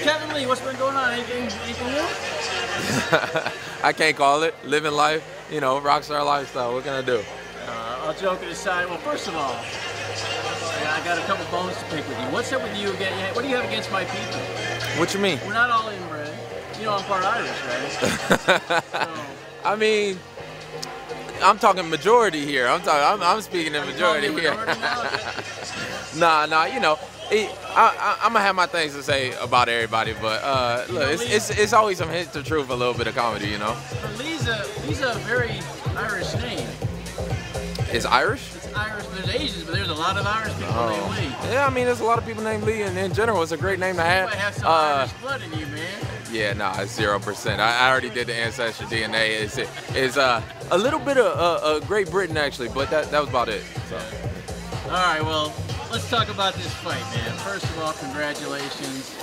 Kevin Lee, what's been going on? Anything new? I can't call it. Living life, you know, rockstar lifestyle. What can I do? All joking aside, well, first of all, I got a couple bones to pick with you. What's up with you again? What do you have against my people? What you mean? We're not all inbred. You know, I'm part Irish, right? So, I mean, I'm talking majority here. I'm speaking in majority here. Nah, you know, I'm gonna have my things to say about everybody, but look, it's always some hints of truth, a little bit of comedy, you know. But Lee's a very Irish name. It's Irish? It's Irish. There's Asians, but there's a lot of Irish people named Lee. Yeah, I mean, there's a lot of people named Lee, and in general, it's a great name to have. You might have some Irish blood in you, man. Yeah, nah, it's 0%. I already did the ancestry DNA. It's a little bit of Great Britain, actually, but that was about it. So. All right, well, let's talk about this fight, man. First of all, congratulations.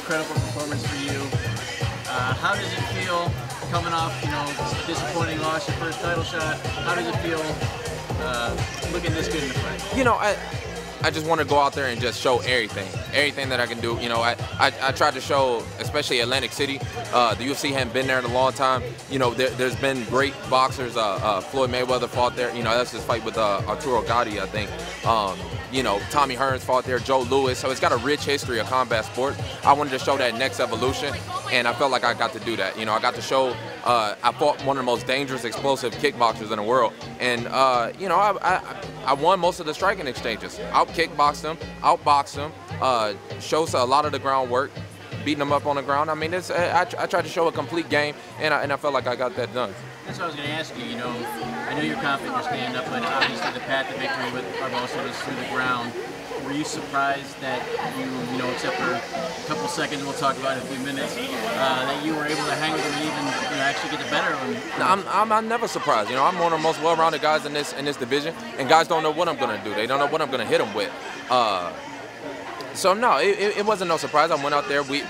Incredible performance for you. How does it feel coming off, you know, a disappointing loss, your first title shot? How does it feel looking this good in the fight? You know, I just want to go out there and just show everything that I can do. You know, I tried to show, especially Atlantic City, the UFC hadn't been there in a long time. You know, there's been great boxers. Floyd Mayweather fought there. You know, that's his fight with Arturo Gatti, I think. You know, Tommy Hearns fought there, Joe Louis. So it's got a rich history of combat sports. I wanted to show that next evolution, and I felt like I got to do that. You know, I got to show I fought one of the most dangerous, explosive kickboxers in the world, and you know, I won most of the striking exchanges. Out kickboxed him, outboxed him, shows a lot of the groundwork, beating him up on the ground. I mean, I tried to show a complete game, and I felt like I got that done. That's what I was going to ask you. You know, I know you're confident in your stand-up, but obviously the path to victory with Barboza was through the ground. Were you surprised that you know, except for a couple seconds, we'll talk about in a few minutes, that you were able to hang with him and even, you know, actually get the better of him? I'm never surprised. You know, I'm one of the most well-rounded guys in this division, and guys don't know what I'm going to do. They don't know what I'm going to hit them with. So no, it wasn't no surprise. I went out there. We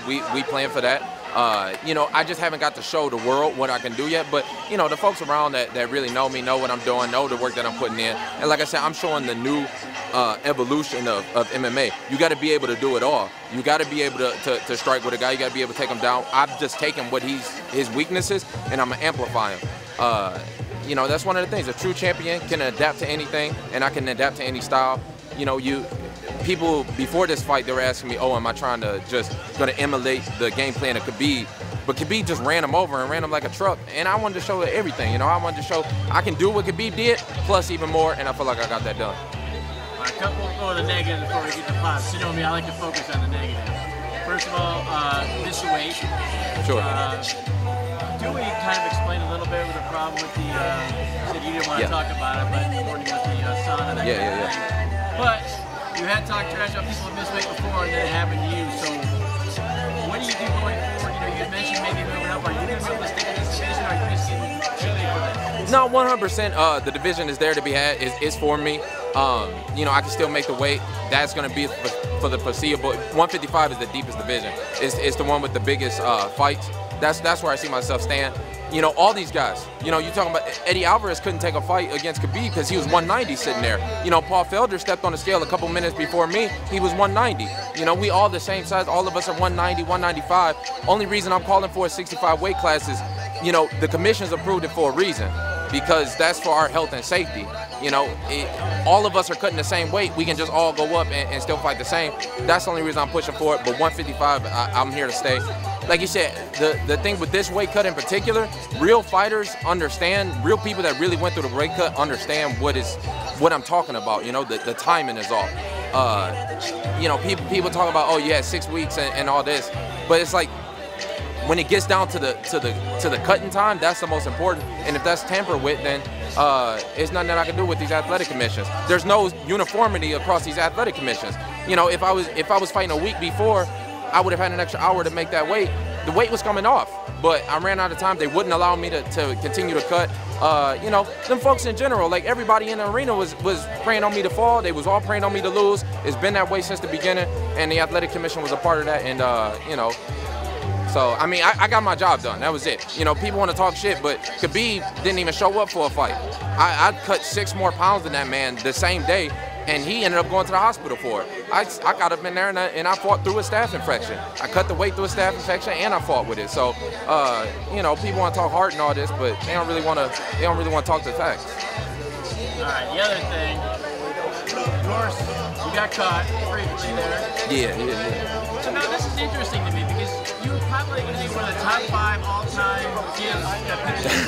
planned for that. You know, I just haven't got to show the world what I can do yet, but you know, the folks around that really know me, know what I'm doing, know the work that I'm putting in, and like I said, I'm showing the new evolution of MMA. You got to be able to do it all. You got to be able to strike with a guy. You got to be able to take him down. I've just taken what his weaknesses, and I'm gonna amplify him. You know, that's one of the things. A true champion can adapt to anything, and I can adapt to any style. You know, people before this fight, they were asking me, oh, am I trying to gonna emulate the game plan of Khabib? But Khabib just ran him over and ran him like a truck, and I wanted to show everything. You know, I wanted to show I can do what Khabib did, plus even more, and I feel like I got that done. All right, we'll go to the negatives before we get to pops. You know me, I like to focus on the negatives. First of all, this weight. Sure. Do we kind of explain a little bit with the problem with the, you said you didn't want to talk about it, but according to the sauna, that Yeah. But you had talked trash about people with this weight before, and then it happened to you. So what do you do going forward? You know, you had mentioned maybe moving up. Are you going to be able to stick in this division, or are you going to see cheerleading for that? No, 100%. The division is there to be had. It's for me. You know, I can still make the weight. That's going to be for the foreseeable. 155 is the deepest division. It's the one with the biggest fights. That's where I see myself stand. You know, all these guys. You know, you're talking about Eddie Alvarez couldn't take a fight against Khabib because he was 190 sitting there. You know, Paul Felder stepped on the scale a couple minutes before me. He was 190. You know, we all the same size. All of us are 190, 195. Only reason I'm calling for a 65 weight class is, you know, the commission's approved it for a reason, because that's for our health and safety. You know, all of us are cutting the same weight. We can just all go up and still fight the same. That's the only reason I'm pushing for it. But 155, I'm here to stay. Like you said, the thing with this weight cut in particular, real fighters understand, real people that really went through the weight cut understand what I'm talking about. You know, the timing is off. You know, people talk about, oh yeah, 6 weeks and all this, but it's like, when it gets down to the cutting time, that's the most important. And if that's tampered with, then it's nothing that I can do with these athletic commissions. There's no uniformity across these athletic commissions. You know, if I was fighting a week before, I would have had an extra hour to make that weight. The weight was coming off, but I ran out of time. They wouldn't allow me to continue to cut. You know, them folks in general, like everybody in the arena was praying on me to fall. They was all praying on me to lose. It's been that way since the beginning, and the athletic commission was a part of that. And you know. So, I mean, I got my job done. That was it. You know, people want to talk shit, but Khabib didn't even show up for a fight. I cut 6 more pounds than that man the same day, and he ended up going to the hospital for it. I got up in there and I fought through a staph infection. I cut the weight through a staph infection and I fought with it. So, you know, people want to talk heart and all this, but they don't really want to talk the facts. All right, the other thing, of course, you got caught briefly there. Yeah. So now this is interesting to me because you were probably going to be one of the top 5 all-time kids that pitched in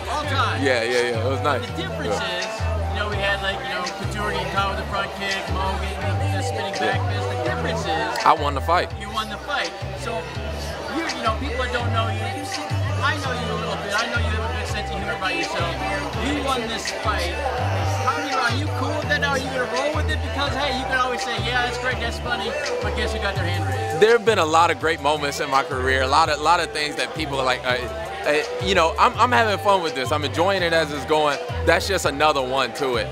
all time. Yeah. It was nice. The difference is, you know, we had like, you know, Couture getting caught with the front kick, Mo getting the spinning back fist. The difference is, I won the fight. You won the fight. So, you know, people that don't know you, I know you a little bit. I know you have a good sense of humor about yourself. You won this fight. Are you cool with that? Are you going to roll with it? Because, hey, you can always say, yeah, that's great, that's funny, but guess who got their hand raised? There have been a lot of great moments in my career, a lot of things that people are like, you know, I'm having fun with this. I'm enjoying it as it's going. That's just another one to it.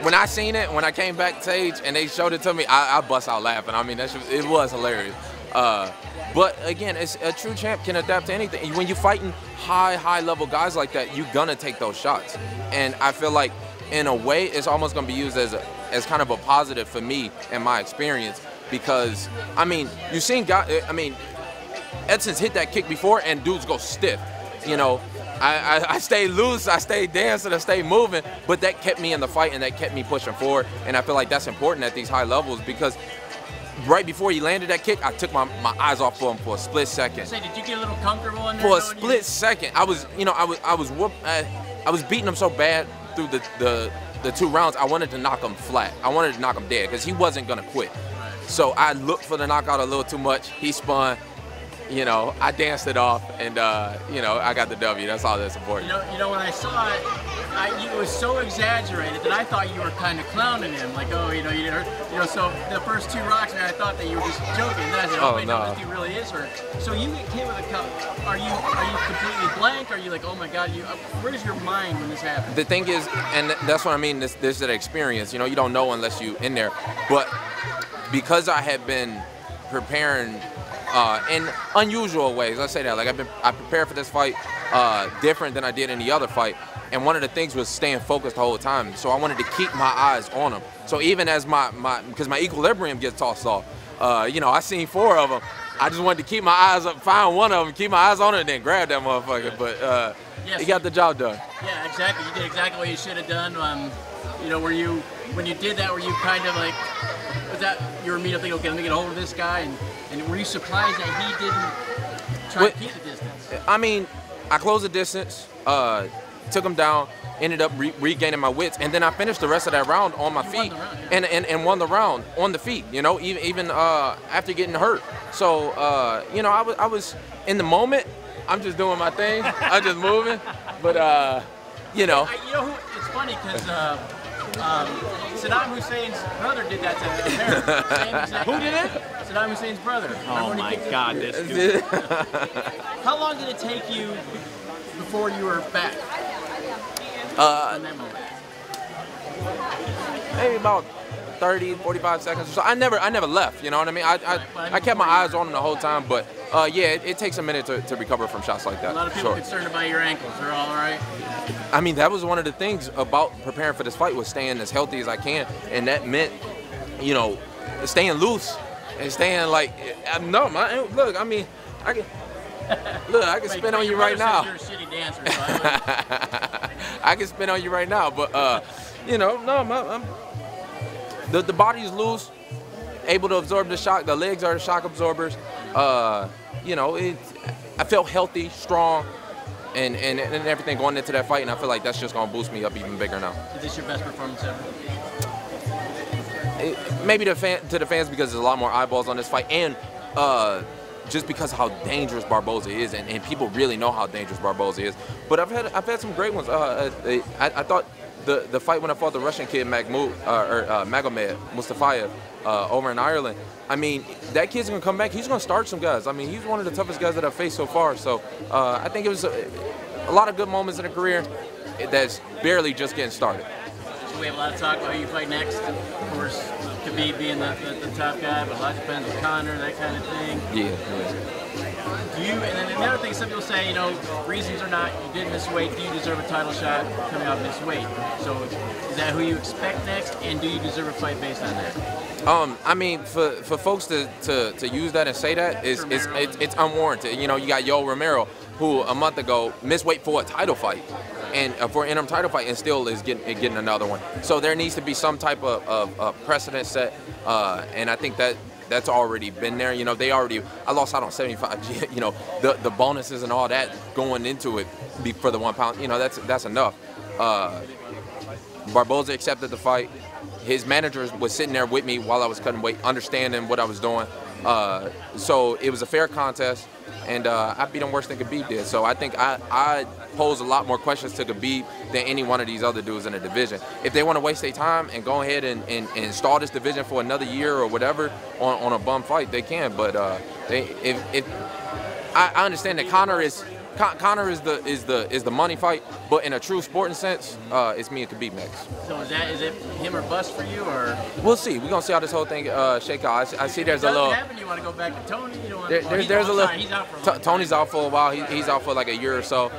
When I seen it, when I came backstage and they showed it to me, I bust out laughing. I mean, it was hilarious. But again, it's a true champ can adapt to anything. When you're fighting high level guys like that, you're gonna take those shots. And I feel like in a way, it's almost gonna be used as kind of a positive for me and my experience, because I mean, you've seen guys. I mean, Edson's hit that kick before, and dudes go stiff. You know, I stayed loose, I stayed dancing, I stayed moving, but that kept me in the fight and that kept me pushing forward. And I feel like that's important at these high levels, because right before he landed that kick, I took my eyes off of him for a split second. Did you get a little comfortable in there? For a split second, I was beating him so bad through the 2 rounds. I wanted to knock him flat. I wanted to knock him dead because he wasn't gonna quit. So I looked for the knockout a little too much. He spun. You know, I danced it off, and you know, I got the W. That's all that's important. You know, when I saw it, it was so exaggerated that I thought you were kind of clowning him, like, oh, you know, you didn't hurt. You know, so the first 2 rocks, man, I thought that you were just joking. And then I said, oh, wait, no, this dude really is hurt. So you get hit with a cup. Are you completely blank? Are you like, oh my God, where's your mind when this happens? The thing is, and that's what I mean. This is an experience. You know, you don't know unless you in there. But because I had been preparing in unusual ways, let's say that, like I prepared for this fight different than I did any other fight, and one of the things was staying focused the whole time. So I wanted to keep my eyes on him. So even as because my equilibrium gets tossed off, you know, I seen 4 of them. I just wanted to keep my eyes up, find one of them, keep my eyes on it, and then grab that motherfucker. But he got the job done. Yeah, exactly. You did exactly what you should have done. You know, when you did that, were you kind of like, was that you were immediately thinking, okay, let me get a hold of this guy, and were you surprised that he didn't try to keep the distance? I mean, I closed the distance, took him down, ended up regaining my wits, and then I finished the rest of that round on my feet, and won the round on the feet. You know, even after getting hurt. So you know, I was in the moment. I'm just doing my thing. I'm just moving, but you know. You know who? It's funny because Saddam Hussein's brother did that to America. Who did it? Saddam Hussein's brother. Oh my God, this dude. How long did it take you before you were back? In that moment? Maybe about 30, 45 seconds or so. I never left, you know what I mean? I kept my eyes on him the whole time, but yeah, it takes a minute to recover from shots like that. A lot of people concerned about your ankles. They're all right? I mean, that was one of the things about preparing for this fight, was staying as healthy as I can, and that meant, you know, staying loose and staying like, no, look, I mean, I can spin on you right now. You're a shitty dancer, so I can spin on you right now, but you know, no, the body's loose, able to absorb the shock. The legs are the shock absorbers. You know, I felt healthy, strong, and everything going into that fight, and I feel like that's just gonna boost me up even bigger now. Is this your best performance ever? Maybe to the fans, because there's a lot more eyeballs on this fight, and just because of how dangerous Barboza is, and people really know how dangerous Barboza is. But I've had some great ones. I thought the fight when I fought the Russian kid Magomed Mustafayev over in Ireland, I mean, that kid's gonna come back. He's gonna start some guys. I mean, he's one of the toughest guys that I've faced so far. So I think it was a lot of good moments in a career that's barely just getting started. So we have a lot of talk about who you fight next. Of course, Khabib being the top guy, but a lot depends on Conor, that kind of thing. Yeah. And then the other thing, some people say, you know, reasons or not, you did miss weight. Do you deserve a title shot coming out of this weight? So is that who you expect next? And do you deserve a fight based on that? I mean, for folks to use that and say that it's unwarranted. You know, you got Yoel Romero, who a month ago missed weight for a title fight, and for an interim title fight, and still is getting another one. So there needs to be some type of precedent set, and I think that's already been there. You know, I lost out on 75. You know, the bonuses and all that going into it for the 1 pound. You know, that's enough. Barboza accepted the fight. His manager was sitting there with me while I was cutting weight, understanding what I was doing. So it was a fair contest, and I beat him worse than Khabib did. So I think I pose a lot more questions to Khabib than any one of these other dudes in the division. If they want to waste their time and go ahead and stall this division for another year or whatever on a bum fight, they can. But I understand that Conor is the money fight, but in a true sporting sense, it's me and Khabib next. So is it him or bust for you, or? We'll see. We're gonna see how this whole thing shake out. I see there's a little. Happen, you want to go back to Tony? You don't want there's a little. He's out for a long Tony's out for a while. He's out for like a year or so,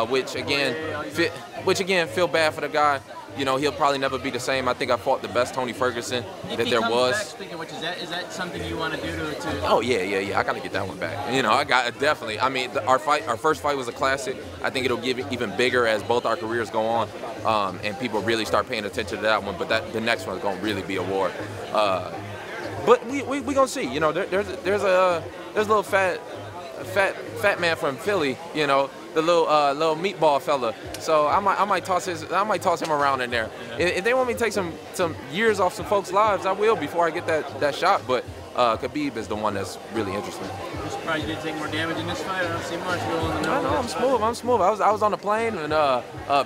which again, feel bad for the guy. You know, he'll probably never be the same. I think I fought the best Tony Ferguson that there was. Back, speaking of which, is that something you want to do to? Oh yeah. I gotta get that one back. You know, I got definitely. I mean, our first fight was a classic. I think it'll get even bigger as both our careers go on, and people really start paying attention to that one. But the next one's gonna really be a war. But we gonna see. You know, there's a little fat man from Philly. You know, the little meatball fella. So I might toss him around in there. If they want me to take some years off some folks' lives, I will before I get that shot. But Khabib is the one that's really interesting. I'm surprised you didn't take more damage in this fight. I don't see much going on. No, I'm smooth. I was on the plane and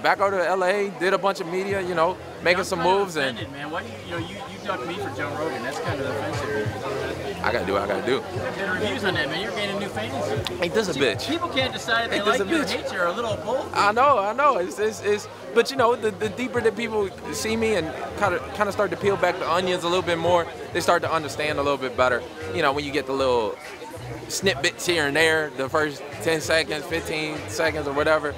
back over to LA, did a bunch of media, you know, making some moves. Offended, and man, why you ducked me for Joe Rogan? That's kind of offensive. I gotta do what I gotta do. Good reviews on that, man. You're gaining new fans. Ain't this a bitch? People can't decide if they like you or hate you or a little of both. I know. It's but you know, the deeper that people see me and kind of start to peel back the onions a little bit more, they start to understand a little bit better. You know, when you get the little snippets here and there, the first 10 seconds, 15 seconds or whatever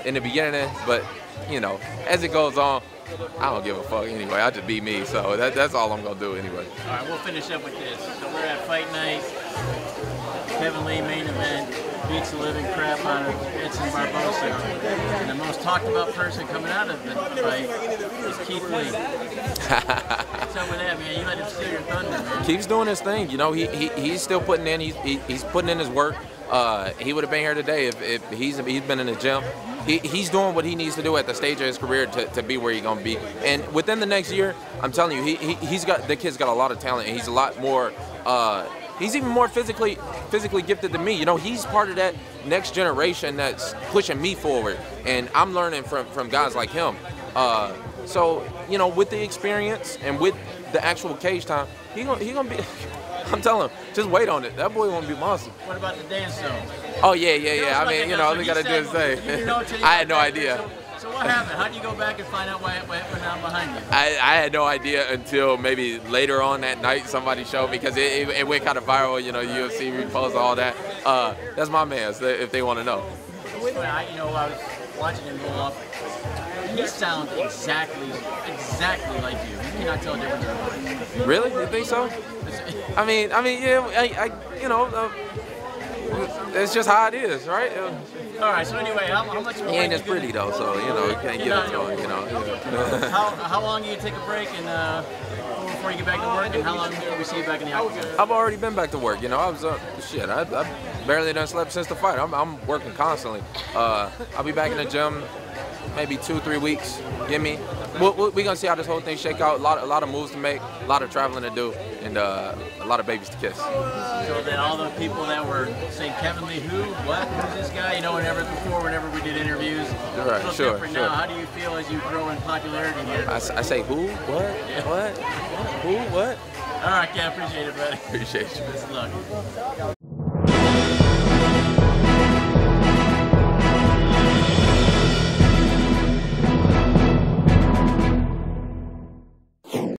in the beginning, but you know, as it goes on, I don't give a fuck anyway. I just be me, so that's all I'm gonna do anyway. All right, we'll finish up with this. So we're at Fight Night. Kevin Lee main event beats the living crap out of Edson Barboza, and the most talked about person coming out of the fight is Keith Lee. What's up with that, man? You let him steal your thunder, man. Keeps doing his thing. You know, he's still putting in. He's putting in his work. He would have been here today if he's been in the gym. He's doing what he needs to do at the stage of his career to be where he's gonna be. And within the next year, I'm telling you, the kid's got a lot of talent, and he's a lot more. He's even more physically gifted than me. You know, he's part of that next generation that's pushing me forward, and I'm learning from guys like him. So you know, with the experience and with the actual cage time, he gonna be. I'm telling him, just wait on it. That boy won't be monster. What about the dance though? Oh yeah. I mean, you know, all he gotta do is say. I had no idea. So what happened? How do you go back and find out what went on behind you? I had no idea until maybe later on that night somebody showed me, because it went kind of viral, you know, UFC repost, all that. That's my man, so if they want to know. I was watching him go up. He sounds exactly like you. You cannot tell the difference. Really? You think so? I mean, yeah, you know, it's just how it is, right? All right. So anyway, how much? He ain't as pretty though, so you know, you can't get into it. You know. How long do you take a break and before you get back to work, and how long before we see you back in the octagon? I've already been back to work. You know, I was I barely done slept since the fight. I'm working constantly. I'll be back in the gym maybe 2-3 weeks. Get me? We're gonna see how this whole thing shake out. A lot of moves to make, a lot of traveling to do, and a lot of babies to kiss. So then all the people that were saying Kevin Lee, who's this guy? You know, whenever we did interviews, right? Sure. Now, how do you feel as you grow in popularity here? I say who? What? Yeah. What? Who? What? All right, yeah, appreciate it, buddy. Appreciate you. Good luck.